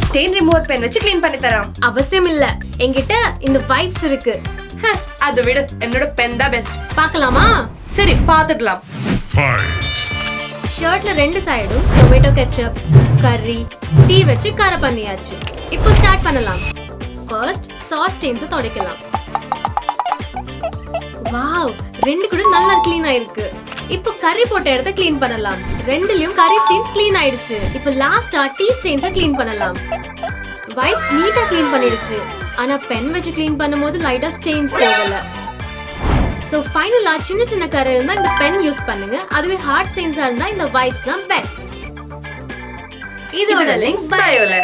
Stain remover pen வச்சு clean பண்ணி தரேன். அவசியம் இல்ல, என்கிட்ட இந்த வைப்ஸ் இருக்கு. அது விடு, என்னோட பென் தான் பெஸ்ட். பார்க்கலாமா? சரி பாத்துக்கலாம். ஷர்ட்ல 2 சைடும் டொமேட்டோ கெச்சப், கர்ரி, டீ வச்சு கார பண்ணியாச்சு. இப்போ ஸ்டார்ட் பண்ணலாம். ஃபர்ஸ்ட் சாஸ் ஸ்டெயின்ஸை துடைக்கலாம். வாவ், 2 கூட நல்லா க்ளீன் ஆயிருக்கு. இப்போ கறி போட்ட இடத்தை க்ளீன் பண்ணலாம். 2லயும் கறி ஸ்டெயின்ஸ் க்ளீன் ஆயிடுச்சு. இப்போ லாஸ்டா டீ ஸ்டெயின்ஸை க்ளீன் பண்ணலாம். வைப்ஸ் நீட்டா க்ளீன் பண்ணிடுச்சு. ஆனா பென் வச்சு க்ளீன் பண்ணும்போது லைட்டா ஸ்டெயின்ஸ் போகல. சோ ஃபைனலா சின்ன சின்ன கரை இருந்தா இந்த பென் யூஸ் பண்ணுங்க. அதுவே ஹார்ட் ஸ்டெயின்ஸா இருந்தா இந்த வைப்ஸ் தான் பெஸ்ட். இதோட லிங்க்ஸ் பயோல.